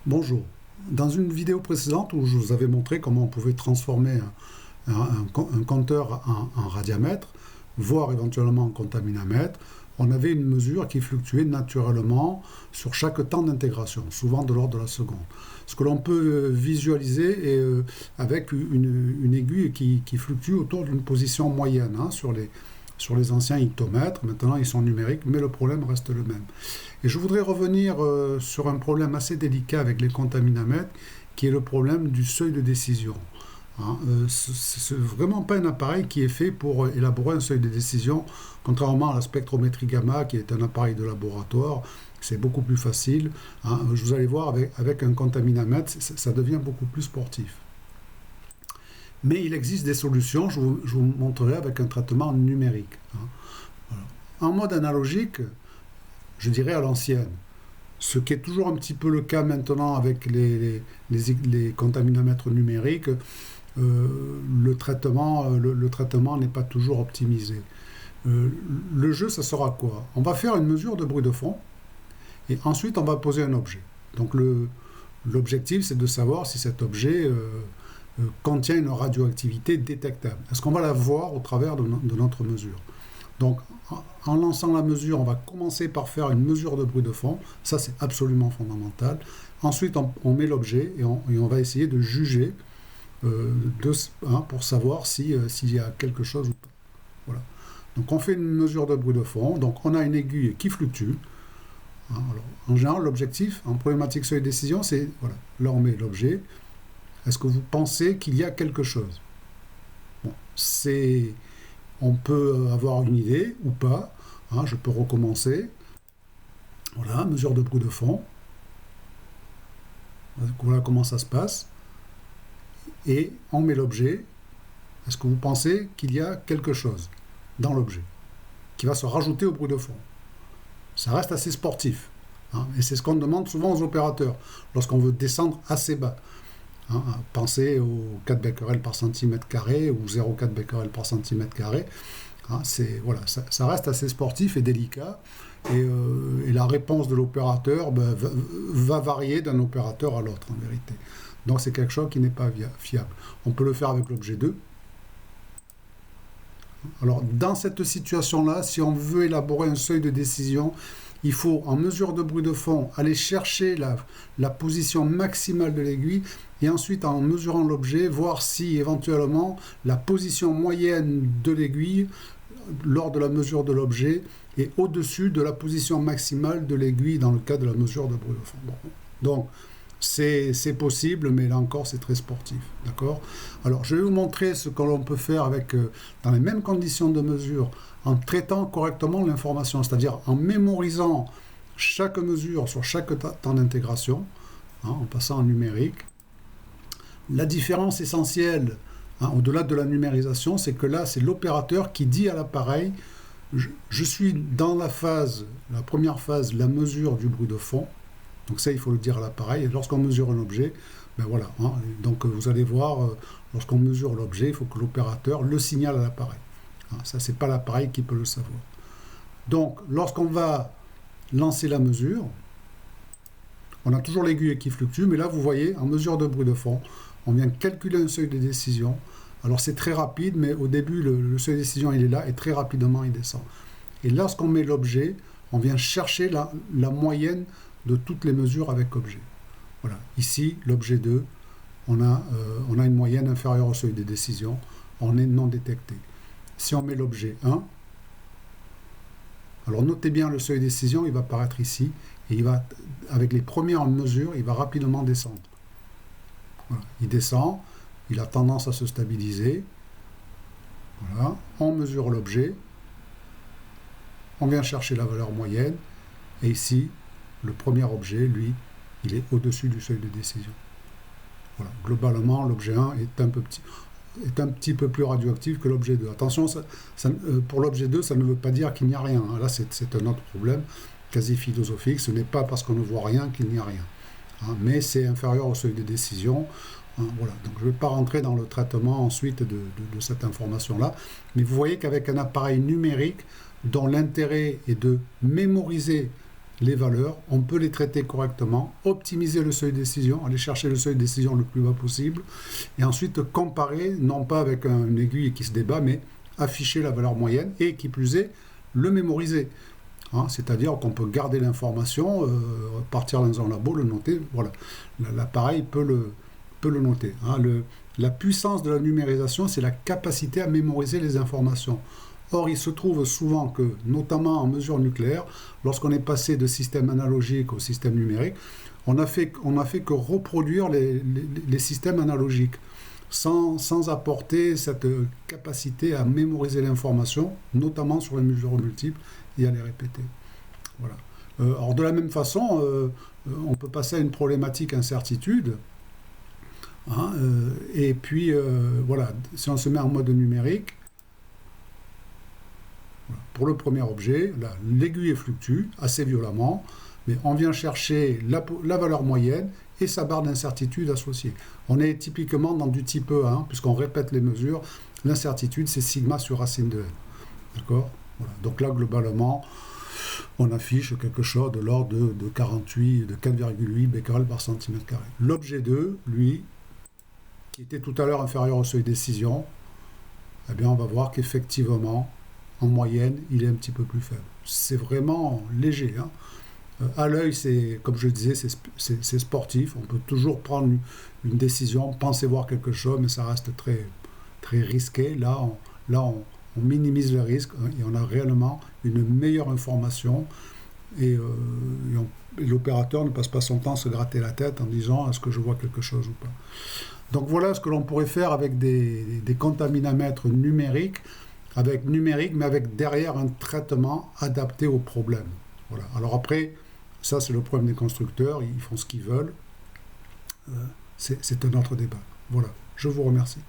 Bonjour. Dans une vidéo précédente où je vous avais montré comment on pouvait transformer un compteur en radiamètre, voire éventuellement en contaminamètre, on avait une mesure qui fluctuait naturellement sur chaque temps d'intégration, souvent de l'ordre de la seconde. Ce que l'on peut visualiser est avec une aiguille qui fluctue autour d'une position moyenne sur les anciens hectomètres. Maintenant, ils sont numériques, mais le problème reste le même. Et je voudrais revenir sur un problème assez délicat avec les contaminamètres, qui est le problème du seuil de décision. C'est vraiment pas un appareil qui est fait pour élaborer un seuil de décision, contrairement à la spectrométrie gamma, qui est un appareil de laboratoire. C'est beaucoup plus facile. Vous allez voir, avec un contaminamètre, ça devient beaucoup plus sportif. Mais il existe des solutions, je vous montrerai avec un traitement numérique. Voilà. En mode analogique, je dirais à l'ancienne, ce qui est toujours un petit peu le cas maintenant avec les contaminamètres numériques, le traitement n'est pas toujours optimisé. Le jeu, ça sera quoi? On va faire une mesure de bruit de fond, et ensuite on va poser un objet. Donc l'objectif, c'est de savoir si cet objet contient une radioactivité détectable. Est-ce qu'on va la voir au travers de notre mesure? Donc, en lançant la mesure, on va commencer par faire une mesure de bruit de fond. Ça, c'est absolument fondamental. Ensuite, on met l'objet et on va essayer de juger pour savoir s'il y a quelque chose ou pas. Voilà. Donc, on fait une mesure de bruit de fond. Donc, on a une aiguille qui fluctue. Alors, en général, l'objectif, en problématique seuil de décision, c'est, voilà, là, on met l'objet. Est-ce que vous pensez qu'il y a quelque chose? Bon, on peut avoir une idée ou pas. Je peux recommencer. Voilà, mesure de bruit de fond. Voilà comment ça se passe. Et on met l'objet. Est-ce que vous pensez qu'il y a quelque chose dans l'objet qui va se rajouter au bruit de fond? Ça reste assez sportif. Et c'est ce qu'on demande souvent aux opérateurs lorsqu'on veut descendre assez bas. Pensez aux 4 becquerels par centimètre carré ou 0,4 becquerels par centimètre carré. Voilà, ça reste assez sportif et délicat. Et la réponse de l'opérateur va varier d'un opérateur à l'autre, en vérité. Donc c'est quelque chose qui n'est pas fiable. On peut le faire avec l'objet 2. Alors, dans cette situation-là, si on veut élaborer un seuil de décision, il faut, en mesure de bruit de fond, aller chercher la position maximale de l'aiguille et ensuite, en mesurant l'objet, voir si éventuellement la position moyenne de l'aiguille lors de la mesure de l'objet est au-dessus de la position maximale de l'aiguille dans le cas de la mesure de bruit de fond. Bon. Donc, c'est possible, mais là encore, c'est très sportif. D'accord? Alors, je vais vous montrer ce que l'on peut faire dans les mêmes conditions de mesure, en traitant correctement l'information, c'est-à-dire en mémorisant chaque mesure sur chaque temps d'intégration, en passant en numérique. La différence essentielle, au-delà de la numérisation, c'est que là, c'est l'opérateur qui dit à l'appareil, je suis dans la première phase, la mesure du bruit de fond. Donc ça, il faut le dire à l'appareil. Et lorsqu'on mesure un objet, ben voilà. Donc vous allez voir, lorsqu'on mesure l'objet, il faut que l'opérateur le signale à l'appareil. Ça, c'est pas l'appareil qui peut le savoir. Donc, lorsqu'on va lancer la mesure, on a toujours l'aiguille qui fluctue, mais là, vous voyez, en mesure de bruit de fond, on vient calculer un seuil de décision. Alors, c'est très rapide, mais au début, le seuil de décision, il est là, et très rapidement, il descend. Et lorsqu'on met l'objet, on vient chercher la moyenne de toutes les mesures avec objet. Voilà. Ici, l'objet 2, on a une moyenne inférieure au seuil de décision. On est non détecté. Si on met l'objet 1, alors notez bien le seuil de décision, il va apparaître ici, et avec les premières mesures, il va rapidement descendre. Voilà. Il descend, il a tendance à se stabiliser. Voilà. On mesure l'objet, on vient chercher la valeur moyenne, et ici, le premier objet, lui, il est au-dessus du seuil de décision. Voilà. Globalement, l'objet 1 est un petit peu plus radioactif que l'objet 2. Attention, pour l'objet 2, ça ne veut pas dire qu'il n'y a rien. Là, c'est un autre problème, quasi philosophique. Ce n'est pas parce qu'on ne voit rien qu'il n'y a rien. Mais c'est inférieur au seuil de décision. Voilà. Donc, je ne vais pas rentrer dans le traitement ensuite de cette information-là. Mais vous voyez qu'avec un appareil numérique, dont l'intérêt est de mémoriser les valeurs, on peut les traiter correctement, optimiser le seuil de décision, aller chercher le seuil de décision le plus bas possible, et ensuite comparer, non pas avec une aiguille qui se débat, mais afficher la valeur moyenne, et qui plus est, le mémoriser. Hein, c'est-à-dire qu'on peut garder l'information, partir dans un labo, le noter, voilà. L'appareil peut le noter. Hein. La puissance de la numérisation, c'est la capacité à mémoriser les informations. Or, il se trouve souvent que, notamment en mesure nucléaire, lorsqu'on est passé de système analogique au système numérique, on a fait que reproduire les systèmes analogiques, sans apporter cette capacité à mémoriser l'information, notamment sur les mesures multiples, et à les répéter. Voilà. Alors, de la même façon, on peut passer à une problématique incertitude. Hein, et puis, voilà, si on se met en mode numérique, pour le premier objet, l'aiguille fluctue assez violemment, mais on vient chercher la valeur moyenne et sa barre d'incertitude associée. On est typiquement dans du type 1, puisqu'on répète les mesures. L'incertitude, c'est sigma sur racine de n. D'accord ? Voilà. Donc là, globalement, on affiche quelque chose de l'ordre de 4,8 becquerel par centimètre carré. L'objet 2, lui, qui était tout à l'heure inférieur au seuil de décision, eh bien, on va voir qu'effectivement, en moyenne, il est un petit peu plus faible. C'est vraiment léger. Hein. À l'œil, c'est, comme je le disais, c'est sportif. On peut toujours prendre une décision, penser voir quelque chose, mais ça reste très, très risqué. Là, on minimise le risque et on a réellement une meilleure information. Et l'opérateur ne passe pas son temps à se gratter la tête en disant est-ce que je vois quelque chose ou pas. Donc voilà ce que l'on pourrait faire avec des contaminamètres numériques, mais avec derrière un traitement adapté au problème. Voilà. Alors après, ça c'est le problème des constructeurs, ils font ce qu'ils veulent. C'est un autre débat. Voilà, je vous remercie.